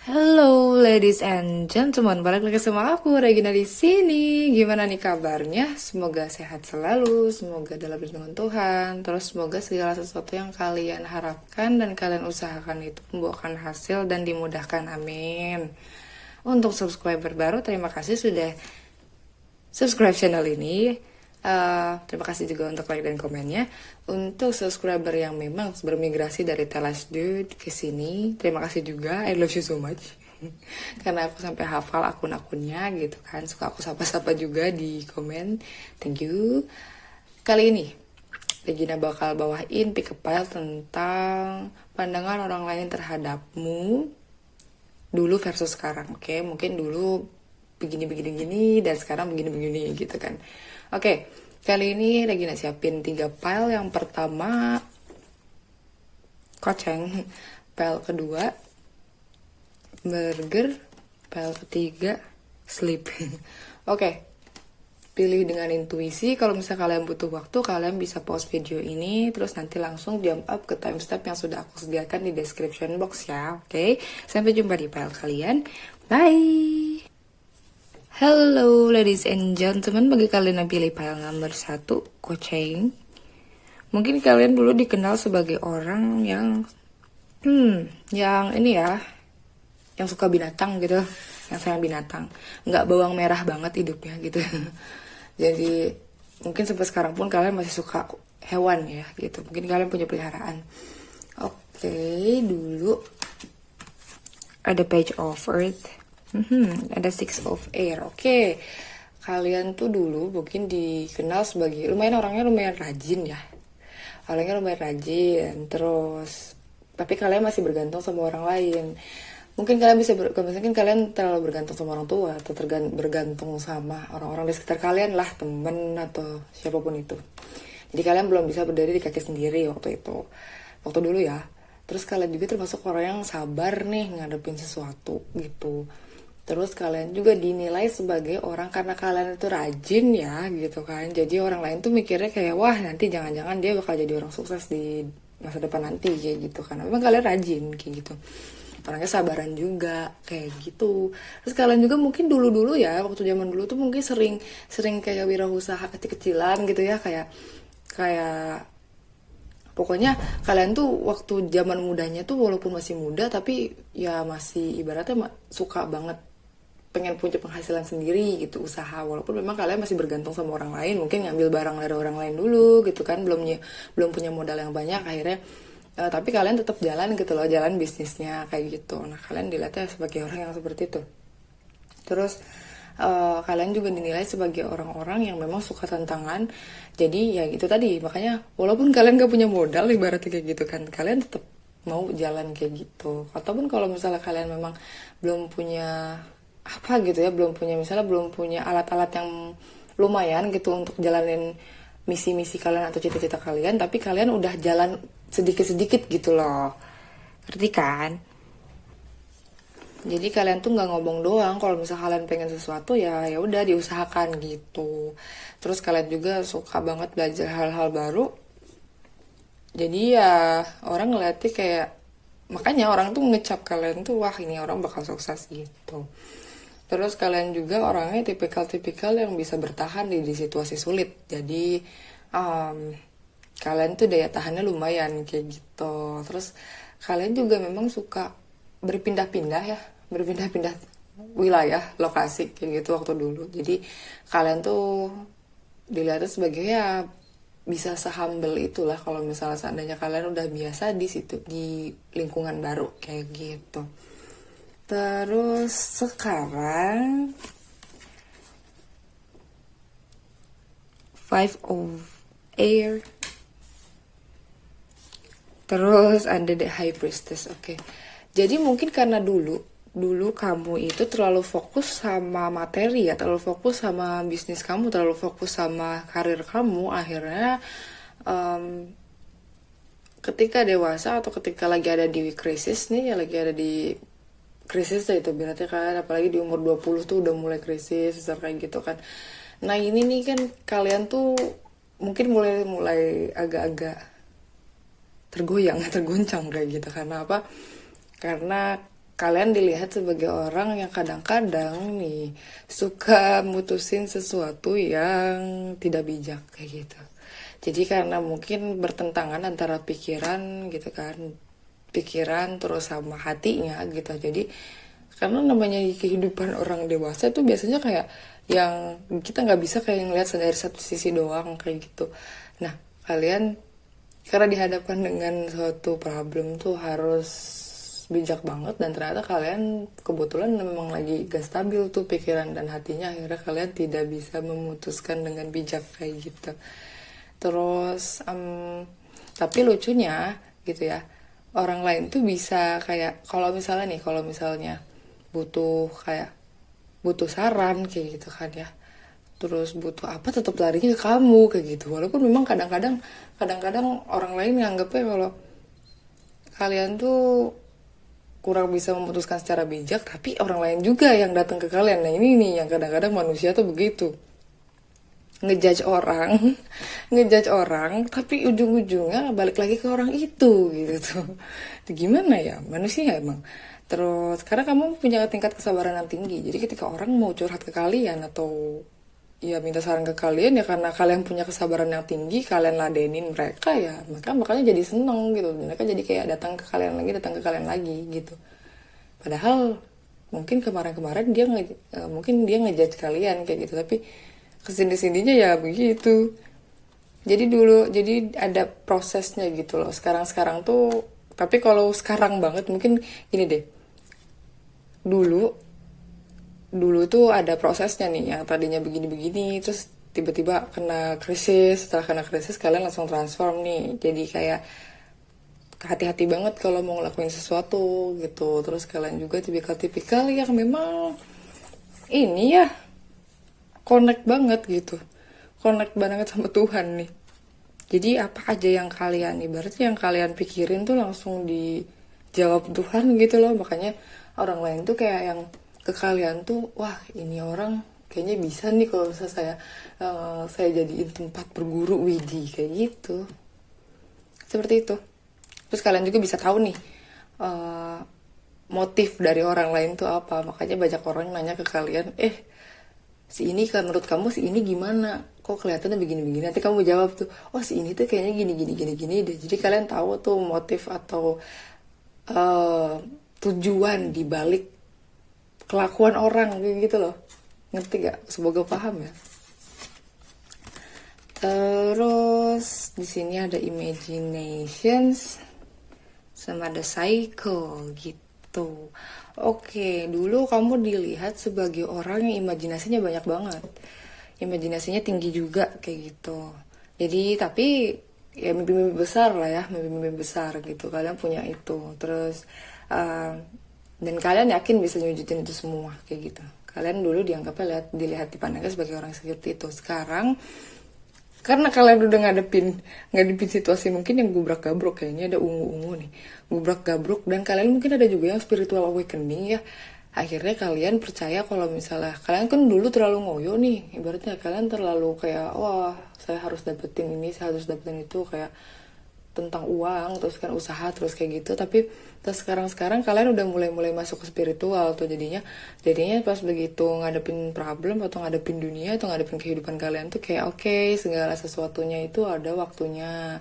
Hello ladies and gentlemen, balik lagi sama aku Regina di sini. Gimana nih kabarnya? Semoga sehat selalu, semoga dalam lindungan Tuhan. Terus semoga segala sesuatu yang kalian harapkan dan kalian usahakan itu membuahkan hasil dan dimudahkan. Amin. Untuk subscriber baru, terima kasih sudah subscribe channel ini. Terima kasih juga untuk like dan komennya. Untuk subscriber yang memang bermigrasi dari Telas Dude ke sini, terima kasih juga. I love you so much. Karena aku sampai hafal akun-akunnya gitu kan. Suka aku sapa-sapa juga di komen. Thank you. Kali ini Regina bakal bawain pick up file tentang pandangan orang lain terhadapmu dulu versus sekarang. Oke, mungkin dulu begini dan sekarang begini gitu kan. Oke, kali ini Regina siapin 3 file. Yang pertama koceng, file kedua burger, file ketiga sleep. Oke, pilih dengan intuisi. Kalau misalnya kalian butuh waktu, kalian bisa pause video ini terus nanti langsung jump up ke timestamp yang sudah aku sediakan di description box ya. Oke, sampai jumpa di file kalian. Bye. Hello ladies and gentlemen, bagi kalian yang pilih file nomor 1, koceng. Mungkin kalian dulu dikenal sebagai orang yang ini ya, yang suka binatang gitu, yang sayang binatang, nggak bawang merah banget hidupnya gitu. Jadi mungkin sampai sekarang pun kalian masih suka hewan ya gitu. Mungkin kalian punya peliharaan. Oke, dulu ada Page of Earth. Ada Six of Air. Oke, kalian tuh dulu mungkin dikenal sebagai orangnya lumayan rajin ya. Orangnya lumayan rajin, terus tapi kalian masih bergantung sama orang lain. Mungkin kalian terlalu bergantung sama orang tua atau bergantung sama orang-orang di sekitar kalian lah, temen atau siapapun itu. Jadi kalian belum bisa berdiri di kaki sendiri waktu dulu ya. Terus kalian juga termasuk orang yang sabar nih ngadepin sesuatu gitu. Terus kalian juga dinilai sebagai orang karena kalian itu rajin ya gitu kan. Jadi orang lain tuh mikirnya kayak wah nanti jangan-jangan dia bakal jadi orang sukses di masa depan nanti kayak gitu kan. Memang kalian rajin kayak gitu. Orangnya sabaran juga kayak gitu. Terus kalian juga mungkin dulu-dulu ya, waktu zaman dulu tuh mungkin sering kayak wirausaha kecil-kecilan gitu ya, kayak pokoknya kalian tuh waktu zaman mudanya tuh walaupun masih muda tapi ya masih ibaratnya suka banget pengen punya penghasilan sendiri gitu, usaha, walaupun memang kalian masih bergantung sama orang lain, mungkin ngambil barang dari orang lain dulu gitu kan, belum punya modal yang banyak akhirnya, tapi kalian tetap jalan gitu loh, jalan bisnisnya kayak gitu. Nah kalian dilihatnya sebagai orang yang seperti itu. Terus kalian juga dinilai sebagai orang-orang yang memang suka tantangan. Jadi ya gitu tadi, makanya walaupun kalian gak punya modal ibaratnya kayak gitu kan, kalian tetap mau jalan kayak gitu. Ataupun kalau misalnya kalian memang belum punya apa gitu ya, belum punya alat-alat yang lumayan gitu untuk jalanin misi-misi kalian atau cita-cita kalian, tapi kalian udah jalan sedikit-sedikit gitu loh, ngerti kan? Jadi kalian tuh nggak ngomong doang kalau misalnya kalian pengen sesuatu ya udah diusahakan gitu. Terus kalian juga suka banget belajar hal-hal baru. Jadi ya orang ngeliatnya kayak, makanya orang tuh ngecap kalian tuh wah ini orang bakal sukses gitu. Terus kalian juga orangnya tipikal-tipikal yang bisa bertahan di situasi sulit. Jadi kalian tuh daya tahannya lumayan kayak gitu. Terus kalian juga memang suka berpindah-pindah wilayah, lokasi kayak gitu waktu dulu. Jadi kalian tuh dilihatnya sebagai ya bisa sehumble itulah kalau misalnya seandainya kalian udah biasa di situ, di lingkungan baru kayak gitu. Terus sekarang Five of Air. Terus ada The High Priestess. Oke. Jadi mungkin karena dulu kamu itu terlalu fokus sama materi ya, terlalu fokus sama bisnis kamu, terlalu fokus sama karir kamu, akhirnya ketika dewasa atau ketika lagi ada di krisis nih, ya lagi ada di krisis lah itu berarti kan, apalagi di umur 20 tuh udah mulai krisis kayak gitu kan. Nah ini nih kan kalian tuh mungkin mulai agak-agak tergoncang kayak gitu. Karena apa? Karena kalian dilihat sebagai orang yang kadang-kadang nih suka mutusin sesuatu yang tidak bijak kayak gitu. Jadi karena mungkin bertentangan antara pikiran gitu kan, pikiran terus sama hatinya gitu. Jadi karena namanya kehidupan orang dewasa itu biasanya kayak yang kita nggak bisa kayak ngeliat dari satu sisi doang kayak gitu. Nah, kalian karena dihadapkan dengan suatu problem tuh harus bijak banget, dan ternyata kalian kebetulan memang lagi gak stabil tuh pikiran dan hatinya, akhirnya kalian tidak bisa memutuskan dengan bijak kayak gitu. Terus tapi lucunya gitu ya, orang lain tuh bisa kayak kalau misalnya butuh saran kayak gitu kan ya, terus butuh apa tetap larinya ke kamu kayak gitu, walaupun memang kadang-kadang orang lain nganggepnya kalau kalian tuh kurang bisa memutuskan secara bijak, tapi orang lain juga yang datang ke kalian. Nah ini nih yang kadang-kadang manusia tuh begitu, ngejudge orang ngejudge orang tapi ujung-ujungnya balik lagi ke orang itu gitu tuh. Gimana ya manusia emang. Terus karena kamu punya tingkat kesabaran yang tinggi, jadi ketika orang mau curhat ke kalian atau ya minta saran ke kalian, ya karena kalian punya kesabaran yang tinggi, kalian ladenin mereka, ya makanya jadi seneng gitu, mereka jadi kayak datang ke kalian lagi gitu. Padahal mungkin kemarin-kemarin mungkin dia ngejudge kalian kayak gitu, tapi kesini-sininya ya begitu. Jadi ada prosesnya gitu loh. Sekarang tuh, tapi kalau sekarang banget mungkin gini deh. Dulu tuh ada prosesnya nih, yang tadinya begini-begini terus tiba-tiba kena krisis. Setelah kena krisis kalian langsung transform nih, jadi kayak hati-hati banget kalau mau ngelakuin sesuatu gitu. Terus kalian juga tipikal-tipikal yang memang ini ya, connect banget gitu, connect banget sama Tuhan nih. Jadi apa aja yang kalian, ibaratnya yang kalian pikirin tuh langsung dijawab Tuhan gitu loh. Makanya orang lain tuh kayak yang ke kalian tuh, wah ini orang kayaknya bisa nih kalau misalnya saya jadiin tempat berguru, widih kayak gitu. Seperti itu. Terus kalian juga bisa tahu nih motif dari orang lain tuh apa. Makanya banyak orang nanya ke kalian, si ini kan menurut kamu si ini gimana, kok kelihatannya begini-begini, nanti kamu jawab tuh, oh si ini tuh kayaknya gini deh. Jadi kalian tahu tuh motif atau tujuan dibalik kelakuan orang gitu loh. Ngerti gak? Semoga paham ya. Terus di sini ada imaginations sama ada cycle gitu. Oke, dulu kamu dilihat sebagai orang yang imajinasinya banyak banget. Imajinasinya tinggi juga kayak gitu. Jadi tapi ya mimpi-mimpi besar lah ya, mimpi-mimpi besar gitu. Kalian punya itu. Terus dan kalian yakin bisa nyujutin itu semua kayak gitu. Kalian dulu dianggapnya dilihat dipandangnya sebagai orang seperti itu. Sekarang karena kalian udah ngadepin situasi mungkin yang gubrak-gabruk, kayaknya ada ungu-ungu nih, gubrak-gabruk, dan kalian mungkin ada juga yang spiritual awakening ya. Akhirnya kalian percaya kalau misalnya kalian kan dulu terlalu ngoyo nih, ibaratnya kalian terlalu kayak, wah saya harus dapetin ini, saya harus dapetin itu, kayak tentang uang terus kan usaha terus kayak gitu. Tapi terus sekarang kalian udah mulai masuk ke spiritual tuh, jadinya pas begitu ngadepin problem atau ngadepin dunia atau ngadepin kehidupan kalian tuh kayak oke, segala sesuatunya itu ada waktunya,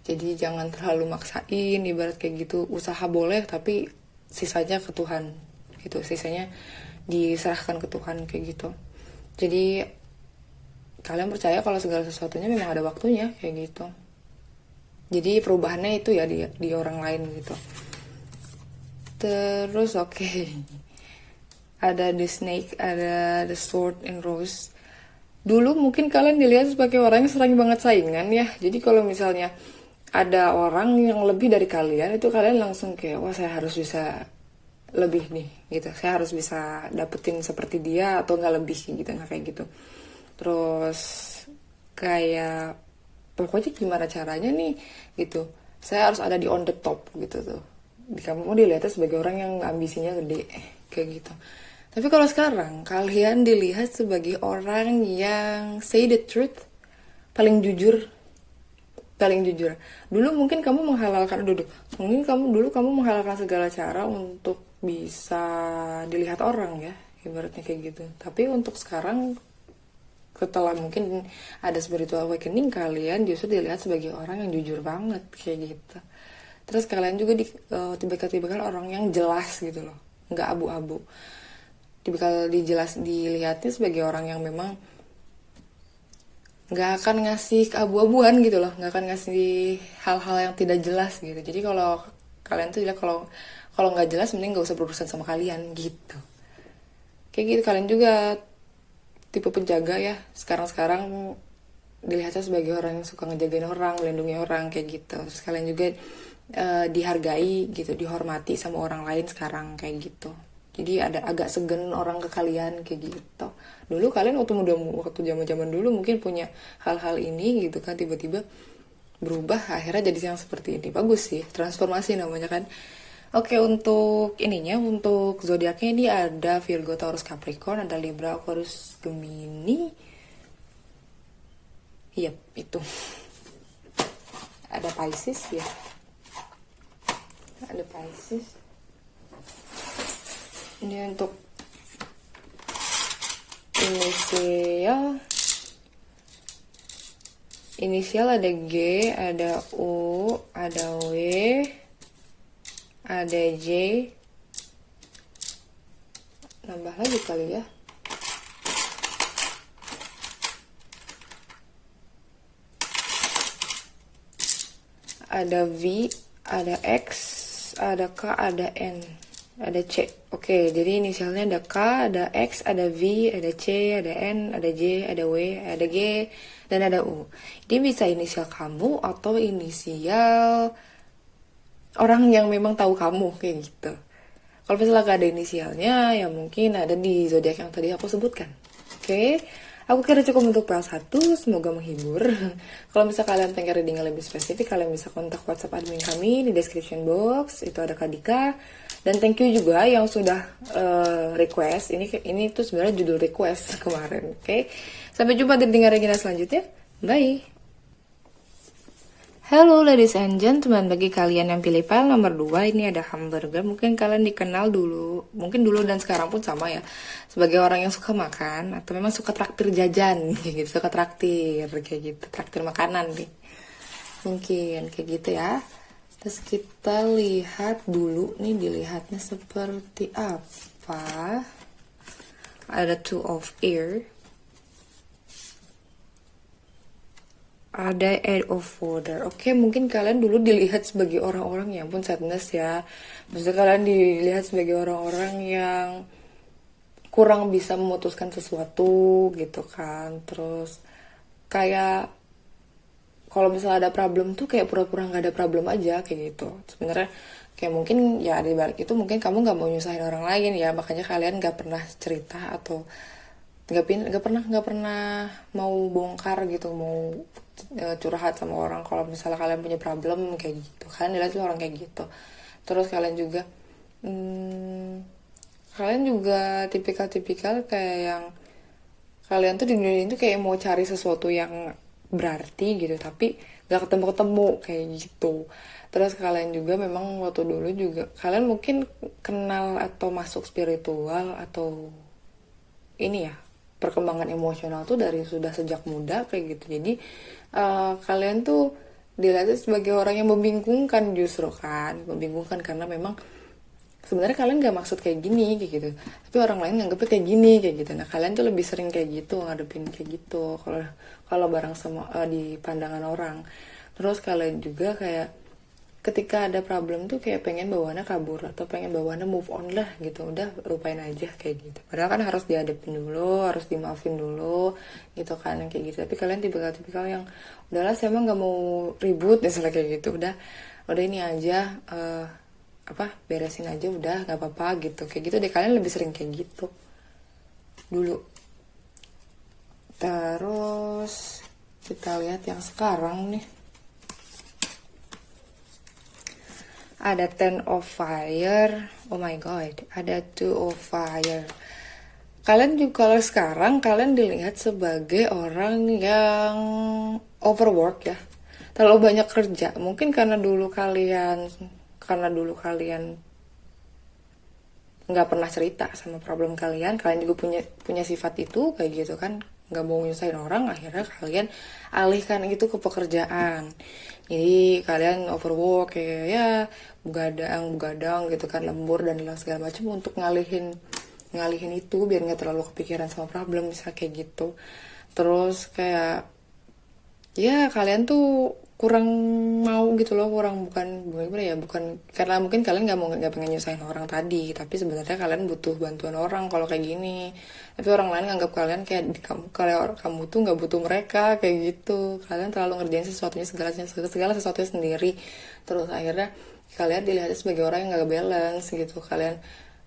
jadi jangan terlalu maksain, ibarat kayak gitu. Usaha boleh tapi sisanya ke Tuhan gitu, sisanya diserahkan ke Tuhan kayak gitu. Jadi kalian percaya kalau segala sesuatunya memang ada waktunya kayak gitu. Jadi perubahannya itu ya di orang lain gitu. Terus oke. Ada the snake, ada the sword and rose. Dulu mungkin kalian dilihat sebagai orang yang sering banget saingan ya. Jadi kalau misalnya ada orang yang lebih dari kalian, itu kalian langsung kayak, wah saya harus bisa lebih nih gitu. Saya harus bisa dapetin seperti dia atau nggak lebih gitu, nah kayak gitu. Terus kayak pokoknya gimana caranya nih gitu, saya harus ada di on the top gitu tuh. Kamu dilihatnya sebagai orang yang ambisinya gede kayak gitu. Tapi kalau sekarang kalian dilihat sebagai orang yang say the truth, paling jujur. Dulu mungkin kamu menghalalkan segala cara untuk bisa dilihat orang ya, ibaratnya kayak gitu. Tapi untuk sekarang, setelah mungkin ada spiritual awakening, kalian justru dilihat sebagai orang yang jujur banget kayak gitu. Terus kalian juga tipikal-tipikal orang yang jelas gitu loh, nggak abu-abu. Tipikal dilihatnya sebagai orang yang memang nggak akan ngasih keabu-abuan gitu loh, nggak akan ngasih hal-hal yang tidak jelas gitu. Jadi kalau kalian tuh bilang kalau kalau nggak jelas mending nggak usah berurusan sama kalian gitu. Kayak gitu. Kalian juga tipe penjaga ya, sekarang dilihatnya sebagai orang yang suka ngejagain orang, melindungi orang kayak gitu. Terus kalian juga dihargai gitu, dihormati sama orang lain sekarang kayak gitu. Jadi ada agak segen orang ke kalian kayak gitu. Dulu kalian waktu zaman-zaman dulu mungkin punya hal-hal ini gitu kan, tiba-tiba berubah akhirnya jadi yang seperti ini. Bagus sih, transformasi namanya kan. Oke, untuk ininya, untuk zodiaknya ini ada Virgo, Taurus, Capricorn, ada Libra, Aquarius, Gemini. Iya, itu. Ada Pisces ya. Ada Pisces. Ini untuk inisial. Inisial ada G, ada U, ada W, ada J. Nambah lagi kali ya. Ada V, ada X, ada K, ada N, ada C. Oke, jadi inisialnya ada K, ada X, ada V, ada C, ada N, ada J, ada W, ada G, dan ada U. Ini bisa inisial kamu atau inisial orang yang memang tahu kamu kayak gitu. Kalau misalnya gak ada inisialnya, ya mungkin ada di zodiak yang tadi aku sebutkan. Oke, aku kira cukup untuk PL1, semoga menghibur. Kalau misalnya kalian pengen reading yang lebih spesifik, kalian bisa kontak WhatsApp admin kami di description box, itu ada Kak Dika. Dan thank you juga yang sudah request. Ini tuh sebenarnya judul request kemarin. Oke, sampai jumpa di reading Regina selanjutnya. Bye. Hello ladies and gentlemen, bagi kalian yang pilih file nomor 2, ini ada hamburger. Mungkin kalian dikenal dulu, mungkin dulu dan sekarang pun sama ya, sebagai orang yang suka makan atau memang suka traktir jajan kayak gitu, suka traktir kayak gitu, traktir makanan nih. Mungkin kayak gitu ya. Terus kita lihat dulu nih, dilihatnya seperti apa. Ada two of air. Ada Eight of Water. Oke, mungkin kalian dulu dilihat sebagai orang-orang yang pun sadness ya. Maksudnya kalian dilihat sebagai orang-orang yang kurang bisa memutuskan sesuatu gitu kan. Terus kayak kalau misalnya ada problem tuh kayak pura-pura nggak ada problem aja kayak gitu. Sebenarnya kayak mungkin ya di balik itu mungkin kamu nggak mau nyusahin orang lain ya, makanya kalian nggak pernah cerita atau nggak pernah mau bongkar gitu, mau curhat sama orang kalau misalnya kalian punya problem kayak gitu. Kalian dilihat tuh orang kayak gitu. Terus kalian juga tipikal-tipikal kayak yang kalian tuh di dunia ini tuh kayak mau cari sesuatu yang berarti gitu, tapi gak ketemu-ketemu kayak gitu. Terus kalian juga memang waktu dulu juga kalian mungkin kenal atau masuk spiritual atau ini ya, perkembangan emosional tuh dari sudah sejak muda kayak gitu. Jadi kalian tuh dilihat sebagai orang yang membingungkan justru kan, membingungkan karena memang sebenarnya kalian gak maksud kayak gini kayak gitu, tapi orang lain nganggepnya kayak gini kayak gitu. Nah kalian tuh lebih sering kayak gitu ngadepin kayak gitu kalau kalau bareng sama di pandangan orang. Terus kalian juga kayak ketika ada problem tuh kayak pengen bawaannya kabur atau pengen bawaannya move on lah gitu, udah lupain aja kayak gitu. Padahal kan harus dihadapin dulu, harus dimaafin dulu gitu kan kayak gitu. Tapi kalian tipikal yang udahlah saya emang nggak mau ribut misalnya kayak gitu, udah ini aja beresin aja udah nggak apa-apa gitu kayak gitu deh. Kalian lebih sering kayak gitu dulu. Terus kita lihat yang sekarang nih. Ada Ten of Fire. Oh my god, ada Two of Fire. Kalian juga kalau sekarang kalian dilihat sebagai orang yang overwork ya, terlalu banyak kerja. Mungkin karena dulu kalian nggak pernah cerita sama problem kalian. Kalian juga punya punya sifat itu kayak gitu kan, nggak mau nyusahin orang. Akhirnya kalian alihkan itu ke pekerjaan. Jadi kalian overwork kayak ya begadang gitu kan, lembur dan segala macam untuk ngalihin ngalihin itu biar nggak terlalu kepikiran sama problem misalnya kayak gitu. Terus kayak ya kalian tuh kurang mau gitu loh, kurang bukan gimana ya, bukan karena mungkin kalian nggak pengen nyusahin orang tadi, tapi sebenarnya kalian butuh bantuan orang kalau kayak gini. Tapi orang lain nganggap kalian kayak kamu, kalau kamu tuh nggak butuh mereka kayak gitu. Kalian terlalu ngerjain sesuatunya segala sesuatunya sendiri. Terus akhirnya kalian dilihat sebagai orang yang nggak balance gitu.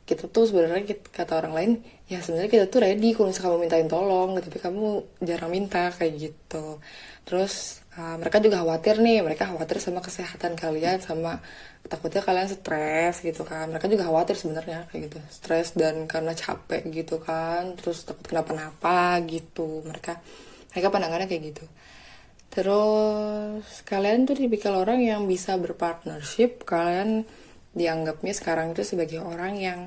Kita tuh sebenarnya kata orang lain ya sebenarnya kita tuh ready kalau misalnya kamu mintain tolong, tapi kamu jarang minta kayak gitu. Terus mereka juga khawatir nih, mereka khawatir sama kesehatan kalian, sama takutnya kalian stres gitu kan. Mereka juga khawatir sebenarnya kayak gitu, stres dan karena capek gitu kan, terus takut kenapa-napa gitu. Mereka pandangannya kayak gitu. Terus kalian tuh tipikal orang yang bisa berpartnership. Kalian dianggapnya sekarang itu sebagai orang yang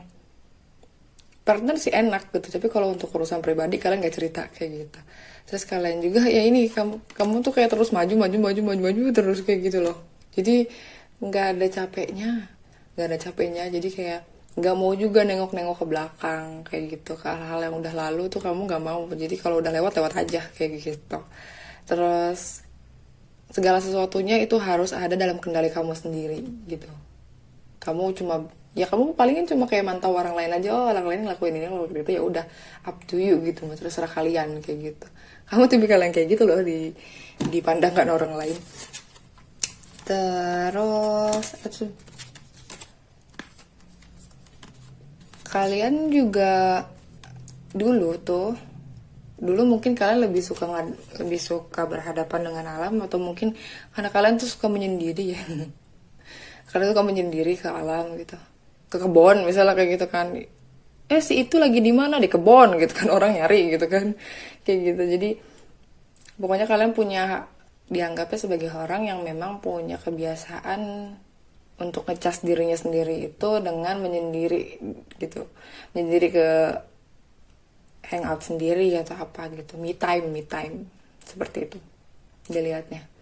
partner sih enak gitu, tapi kalau untuk urusan pribadi kalian gak cerita kayak gitu. Terus kalian juga ya ini, kamu tuh kayak terus maju terus kayak gitu loh. Jadi nggak ada capeknya, nggak ada capeknya. Jadi kayak nggak mau juga nengok-nengok ke belakang kayak gitu, ke hal-hal yang udah lalu tuh kamu nggak mau. Jadi kalau udah lewat lewat aja kayak gitu. Terus segala sesuatunya itu harus ada dalam kendali kamu sendiri gitu. Kamu cuma ya kamu palingin cuma kayak mantau orang lain aja, oh orang lain ngelakuin ini ngelakuin itu, ya udah up to you gitu, terserah kalian kayak gitu. Kamu tipikal yang kayak gitu loh dipandangkan orang lain. Terus kalian juga dulu mungkin kalian lebih suka berhadapan dengan alam, atau mungkin karena kalian tuh suka menyendiri ya. Kalian suka menyendiri ke alam gitu, ke kebon misalnya kayak gitu kan. Si itu lagi di mana, di kebon gitu kan, orang nyari gitu kan kayak gitu. Jadi pokoknya kalian dianggapnya sebagai orang yang memang punya kebiasaan untuk ngecas dirinya sendiri itu dengan menyendiri gitu, menyendiri ke hangout sendiri atau apa gitu, me time seperti itu dilihatnya.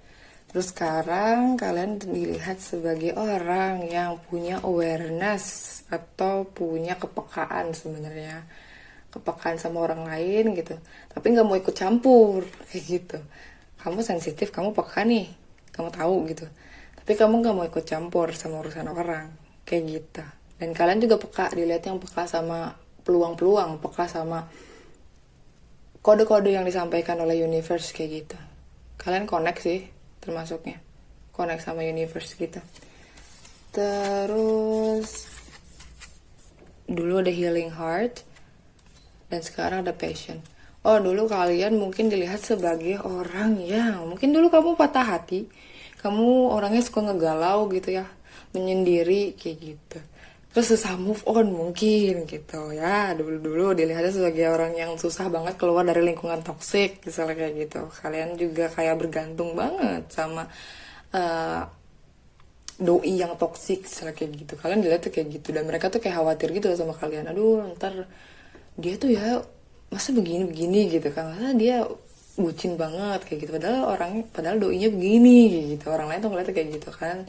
Terus sekarang kalian dilihat sebagai orang yang punya awareness atau punya kepekaan sebenarnya. Kepekaan sama orang lain gitu. Tapi nggak mau ikut campur kayak gitu. Kamu sensitif, kamu peka nih. Kamu tahu gitu. Tapi kamu nggak mau ikut campur sama urusan orang kayak gitu. Dan kalian juga peka, dilihat yang peka sama peluang-peluang, peka sama kode-kode yang disampaikan oleh universe kayak gitu. Kalian connect sih termasuknya, connect sama universe gitu. Terus dulu ada healing heart dan sekarang ada passion. Dulu kalian mungkin dilihat sebagai orang yang mungkin dulu kamu patah hati, kamu orangnya suka ngegalau gitu ya, menyendiri kayak gitu. Terus susah move on mungkin gitu ya. Dulu dilihatnya sebagai orang yang susah banget keluar dari lingkungan toksik misalnya kayak gitu. Kalian juga kayak bergantung banget sama doi yang toksik misalnya kayak gitu. Kalian dilihat tuh kayak gitu, dan mereka tuh kayak khawatir gitu sama kalian. Aduh ntar dia tuh ya masa begini gitu kan, masa dia bucin banget kayak gitu, padahal doinya begini gitu. Orang lain tuh ngeliatnya kayak gitu kan,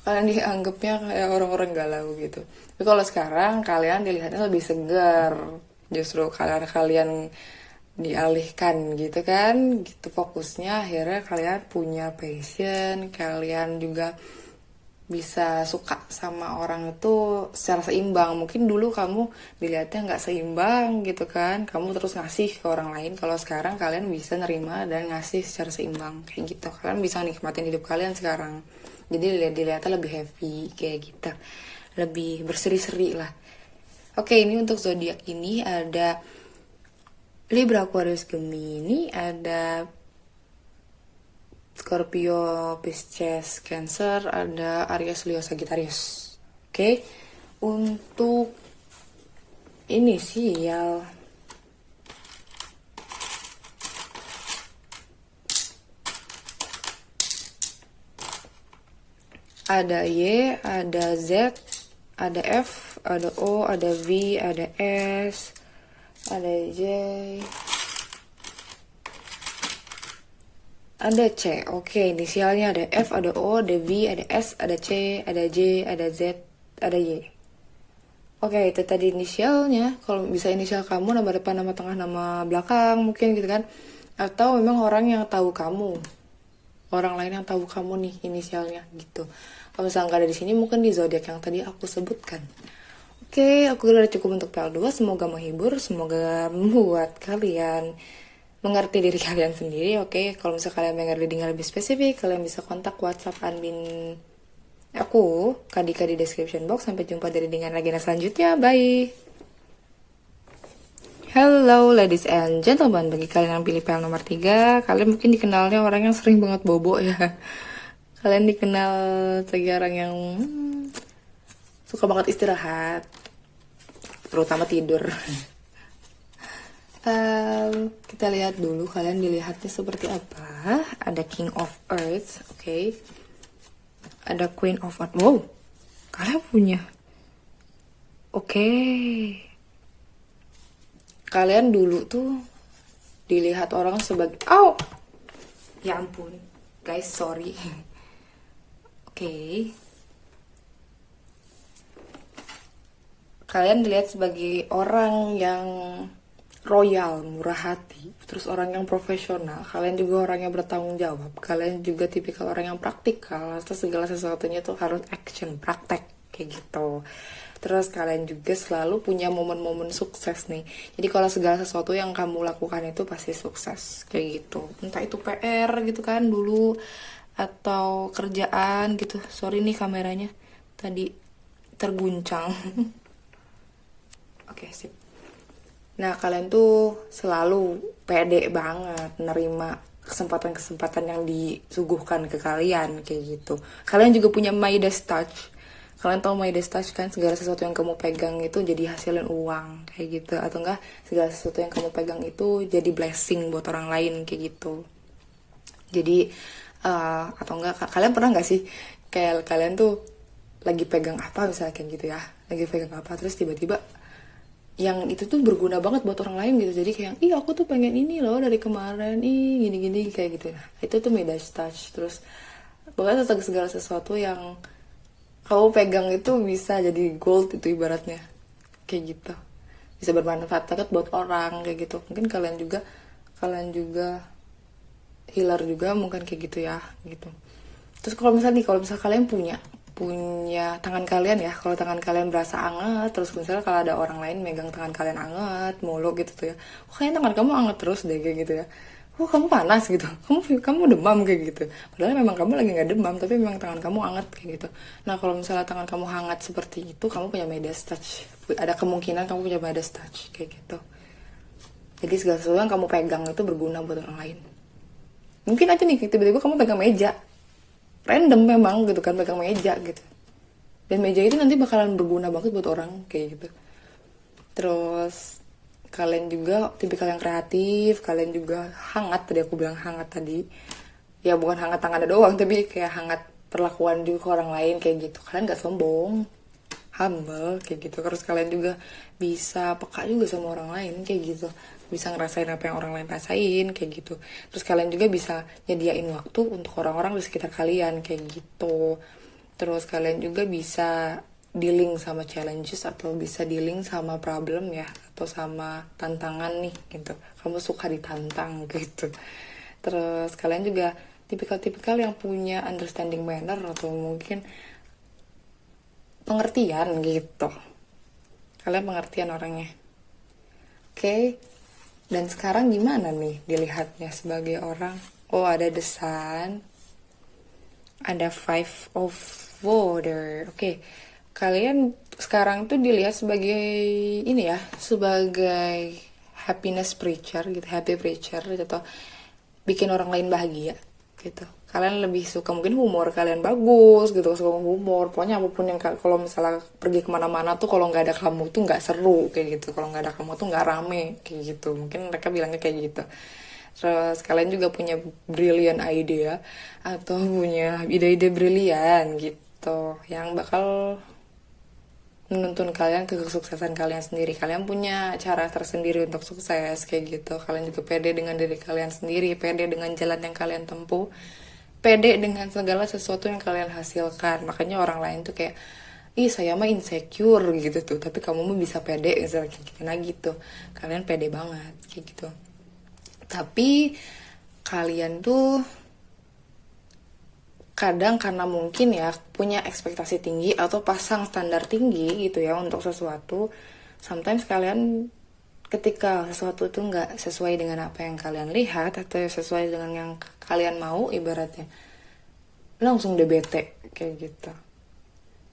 kalian dianggapnya kayak orang-orang galau gitu. Tapi kalau sekarang kalian dilihatnya lebih segar, justru kalian dialihkan gitu kan, gitu fokusnya. Akhirnya kalian punya passion, kalian juga bisa suka sama orang itu secara seimbang. Mungkin dulu kamu dilihatnya nggak seimbang gitu kan, kamu terus ngasih ke orang lain. Kalau sekarang kalian bisa nerima dan ngasih secara seimbang kayak gitu. Kalian bisa nikmatin hidup kalian sekarang. Jadi dilihatnya lebih happy kayak gitu, lebih berseri-seri lah. Oke, ini untuk zodiak ini ada Libra, Aquarius, Gemini, ada Scorpio, Pisces, Cancer, ada Aries, Leo, Sagittarius. Oke, untuk inisial ada Y, ada Z, ada F, ada O, ada V, ada S, ada J, ada C. Oke, inisialnya ada F, ada O, ada V, ada S, ada C, ada J, ada Z, ada Y. Oke, itu tadi inisialnya. Kalau bisa inisial kamu, nama depan, nama tengah, nama belakang, mungkin gitu kan. Atau memang orang yang tahu kamu, orang lain yang tahu kamu nih inisialnya gitu. Kalau misalnya nggak ada di sini, mungkin di zodiak yang tadi aku sebutkan. Oke, aku udah cukup untuk PL2. Semoga menghibur, semoga membuat kalian mengerti diri kalian sendiri. Oke, kalau misalnya kalian pengen reading yang lebih spesifik, kalian bisa kontak WhatsApp admin aku, Kadika di description box. Sampai jumpa di readingan lagi selanjutnya. Bye. Hello ladies and gentlemen, bagi kalian yang pilih PL nomor 3, kalian mungkin dikenalnya orang yang sering banget bobo ya. Kalian dikenal sebagai orang yang suka banget istirahat, terutama tidur. Kita lihat dulu kalian dilihatnya seperti apa. Ada King of Earth, oke. Ada Queen of Earth. Wow, kalian punya. Oke. Kalian dulu tuh dilihat orang sebagai, ya ampun, guys, sorry. Oke. Kalian dilihat sebagai orang yang royal, murah hati, terus orang yang profesional. Kalian juga orang yang bertanggung jawab. Kalian juga tipikal orang yang praktikal. Terus segala sesuatunya tuh harus action, praktek kayak gitu. Terus kalian juga selalu punya momen-momen sukses nih. Jadi kalau segala sesuatu yang kamu lakukan itu pasti sukses kayak gitu. Entah itu PR gitu kan dulu, atau kerjaan gitu. Sorry nih kameranya tadi terguncang. Oke, sip. Nah, kalian tuh selalu pede banget nerima kesempatan-kesempatan yang disuguhkan ke kalian kayak gitu. Kalian juga punya Midas touch. Kalian tahu Midas touch kan, segala sesuatu yang kamu pegang itu jadi hasilin uang kayak gitu, atau enggak segala sesuatu yang kamu pegang itu jadi blessing buat orang lain kayak gitu. Jadi atau enggak, kalian pernah nggak sih kayak kalian tuh lagi pegang apa misalnya kayak gitu ya, lagi pegang apa terus tiba-tiba yang itu tuh berguna banget buat orang lain gitu. Jadi kayak, aku tuh pengen ini loh dari kemarin, gini-gini kayak gitu. Nah, itu tuh Midas touch. Terus pokoknya segala sesuatu yang kamu pegang itu bisa jadi gold itu ibaratnya kayak gitu, bisa bermanfaat banget buat orang kayak gitu. Mungkin kalian juga healer juga mungkin kayak gitu ya gitu. Terus kalau misalnya kalian punya tangan kalian ya, kalau tangan kalian berasa anget, terus misalnya kalau ada orang lain megang tangan kalian anget mulu gitu tuh ya, kayaknya tangan kamu anget terus deh kayak gitu ya. Kamu panas gitu, kamu demam kayak gitu. Padahal memang kamu lagi nggak demam, tapi memang tangan kamu hangat kayak gitu. Nah, kalau misalnya tangan kamu hangat seperti itu, kamu punya Midas touch. Ada kemungkinan kamu punya Midas touch kayak gitu. Jadi segala sesuatu yang kamu pegang itu berguna buat orang lain. Mungkin aja nih tiba-tiba kamu pegang meja, random memang gitu kan, pegang meja gitu. Dan meja itu nanti bakalan berguna banget buat orang kayak gitu. Terus kalian juga tipikal yang kreatif, kalian juga hangat, tadi aku bilang hangat tadi. Ya bukan hangat tangannya doang, tapi kayak hangat perlakuan juga ke orang lain kayak gitu. Kalian gak sombong, humble kayak gitu. Terus kalian juga bisa peka juga sama orang lain kayak gitu, bisa ngerasain apa yang orang lain rasain kayak gitu. Terus kalian juga bisa nyediain waktu untuk orang-orang di sekitar kalian kayak gitu. Terus kalian juga bisa dealing sama challenges atau bisa dealing sama problem ya, atau sama tantangan nih gitu. Kamu suka ditantang gitu. Terus kalian juga tipikal-tipikal yang punya understanding manner atau mungkin pengertian gitu. Kalian pengertian orangnya. Oke. Dan sekarang gimana nih dilihatnya sebagai orang? Oh, ada the sun. Ada five of water. Oke. Kalian sekarang tuh dilihat sebagai ini ya, sebagai happiness preacher gitu, happy preacher gitu, atau bikin orang lain bahagia gitu. Kalian lebih suka mungkin humor kalian bagus gitu, suka humor. Pokoknya apapun yang kalau misalnya pergi kemana-mana tuh kalau nggak ada kamu tuh nggak seru kayak gitu. Kalau nggak ada kamu tuh nggak rame kayak gitu. Mungkin mereka bilangnya kayak gitu. Terus kalian juga punya brilliant idea atau punya ide-ide brilian gitu yang bakal menuntun kalian ke kesuksesan kalian sendiri. Kalian punya cara tersendiri untuk sukses kayak gitu. Kalian juga pede dengan diri kalian sendiri, pede dengan jalan yang kalian tempuh, pede dengan segala sesuatu yang kalian hasilkan. Makanya orang lain tuh kayak, ih saya mah insecure gitu tuh, tapi kamu mah bisa pede misalnya kayak gitu. Nah gitu, kalian pede banget kayak gitu. Tapi kalian tuh kadang karena mungkin ya punya ekspektasi tinggi atau pasang standar tinggi gitu ya untuk sesuatu, sometimes kalian ketika sesuatu itu nggak sesuai dengan apa yang kalian lihat atau sesuai dengan yang kalian mau, ibaratnya langsung udah bete kayak gitu.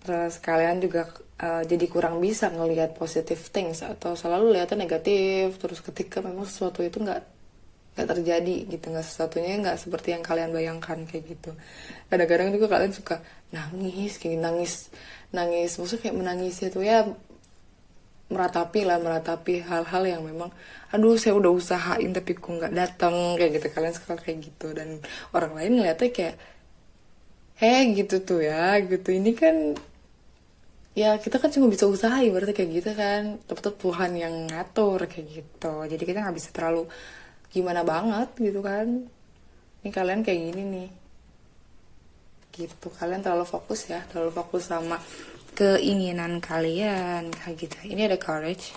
Terus kalian juga jadi kurang bisa ngelihat positive things atau selalu lihatnya negatif. Terus ketika memang sesuatu itu nggak terjadi gitu, nggak sesuatunya nggak seperti yang kalian bayangkan kayak gitu. Kadang-kadang juga kalian suka nangis kayak nangis nangis, maksudnya kayak menangis itu ya, meratapi hal-hal yang memang aduh saya udah usahain tapi kok nggak datang kayak gitu. Kalian suka kayak gitu dan orang lain ngeliatnya kayak gitu tuh ya gitu, ini kan ya kita kan cuma bisa usaha berarti kayak gitu kan, tetap Tuhan yang ngatur kayak gitu. Jadi kita nggak bisa terlalu gimana banget gitu kan. Ini kalian kayak gini nih gitu, kalian terlalu fokus ya, terlalu fokus sama keinginan kalian kayak gitu. Ini ada courage,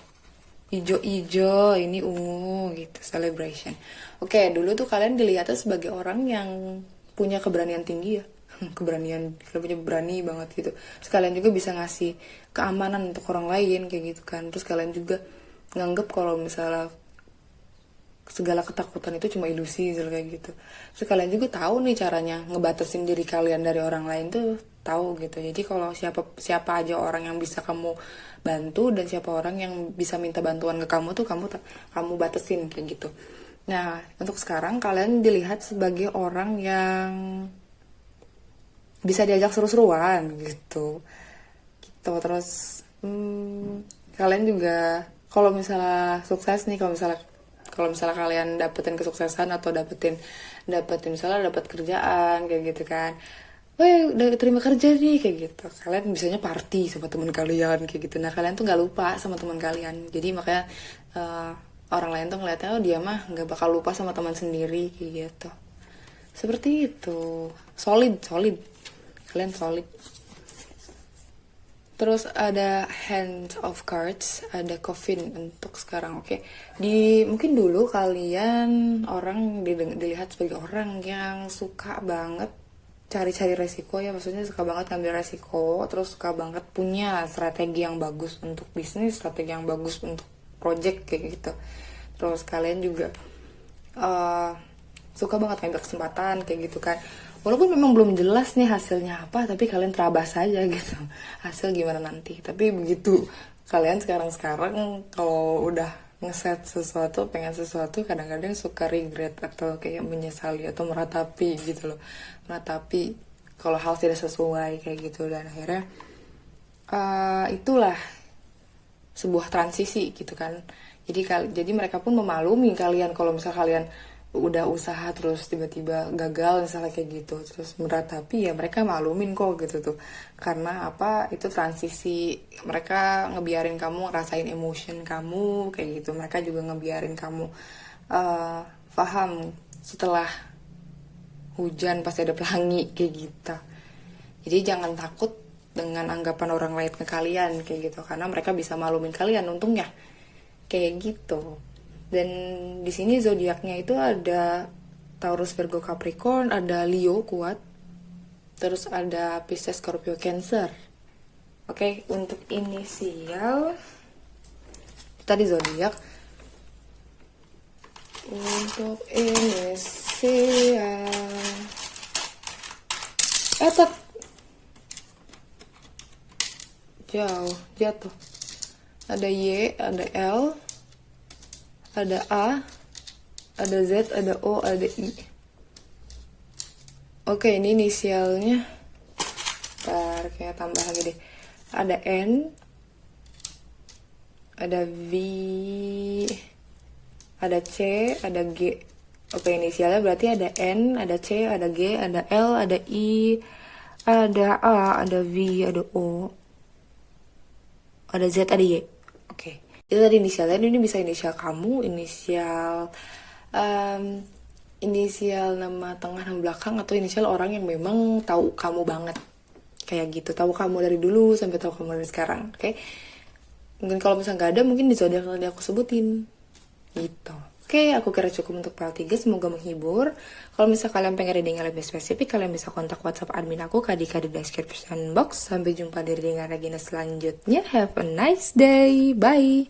ijo-ijo, ini ungu gitu, celebration. Oke, dulu tuh kalian dilihatnya sebagai orang yang punya keberanian tinggi ya. Keberanian, kalian punya berani banget gitu. Terus kalian juga bisa ngasih keamanan untuk orang lain kayak gitu kan. Terus kalian juga nganggep kalau misalnya segala ketakutan itu cuma ilusi kayak gitu. Terus kalian juga tahu nih caranya ngebatasin diri kalian dari orang lain tuh, tahu gitu. Jadi kalau siapa aja orang yang bisa kamu bantu dan siapa orang yang bisa minta bantuan ke kamu tuh kamu batasin kayak gitu. Nah, untuk sekarang kalian dilihat sebagai orang yang bisa diajak seru-seruan gitu. Gitu terus kalian juga kalau misalnya sukses nih, kalau misalnya kalian dapetin kesuksesan atau dapetin misalnya dapat kerjaan kayak gitu kan, weh udah terima kerja nih kayak gitu, kalian biasanya party sama teman kalian kayak gitu. Nah kalian tuh nggak lupa sama teman kalian, jadi makanya orang lain tuh ngeliatnya oh dia mah nggak bakal lupa sama teman sendiri kayak gitu. Seperti itu, solid kalian solid. Terus ada Hand of Cards, ada Coffin untuk sekarang. Oke. Mungkin dulu kalian orang dilihat sebagai orang yang suka banget cari-cari resiko ya, maksudnya suka banget ngambil resiko, terus suka banget punya strategi yang bagus untuk bisnis, strategi yang bagus untuk project kayak gitu. Terus kalian juga suka banget ngambil kesempatan kayak gitu kan. Walaupun memang belum jelas nih hasilnya apa, tapi kalian terabas aja gitu hasil gimana nanti. Tapi begitu kalian sekarang kalau udah ngeset sesuatu, pengen sesuatu, kadang-kadang suka regret atau kayak menyesali atau meratapi gitu loh, meratapi kalau hal tidak sesuai kayak gitu. Dan akhirnya itulah sebuah transisi gitu kan. Jadi mereka pun memaklumi kalian kalau misal kalian udah usaha terus tiba-tiba gagal misalnya kayak gitu, terus meratapi ya mereka maklumin kok gitu tuh. Karena apa, itu transisi, mereka ngebiarin kamu ngerasain emotion kamu kayak gitu. Mereka juga ngebiarin kamu paham setelah hujan pasti ada pelangi kayak gitu. Jadi jangan takut dengan anggapan orang lain ke kalian kayak gitu, karena mereka bisa maklumin kalian untungnya kayak gitu. Dan di sini zodiaknya itu ada Taurus, Virgo, Capricorn, ada Leo kuat, terus ada Pisces, Scorpio, Cancer. Oke, untuk inisial tadi zodiak. Untuk inisial jatuh. Ada Y, ada L, ada A, ada Z, ada O, ada I. Oke, ini inisialnya. Ntar kayak tambah lagi deh. Ada N, ada V, ada C, ada G. Oke, inisialnya berarti ada N, ada C, ada G, ada L, ada I, ada A, ada V, ada O. Ada Z, ada Y. Oke. Itu tadi inisialnya. Ini bisa inisial kamu, inisial nama tengah, nama belakang, atau inisial orang yang memang tahu kamu banget. Kayak gitu. Tahu kamu dari dulu sampai tahu kamu dari sekarang. Oke. Mungkin kalau misalnya nggak ada, mungkin di zodiak tadi aku sebutin. Gitu. Oke, aku kira cukup untuk PL3. Semoga menghibur. Kalau misalnya kalian pengen reading yang lebih spesifik, kalian bisa kontak WhatsApp admin aku, Kadika, di description box. Sampai jumpa di reading Regina selanjutnya. Have a nice day. Bye.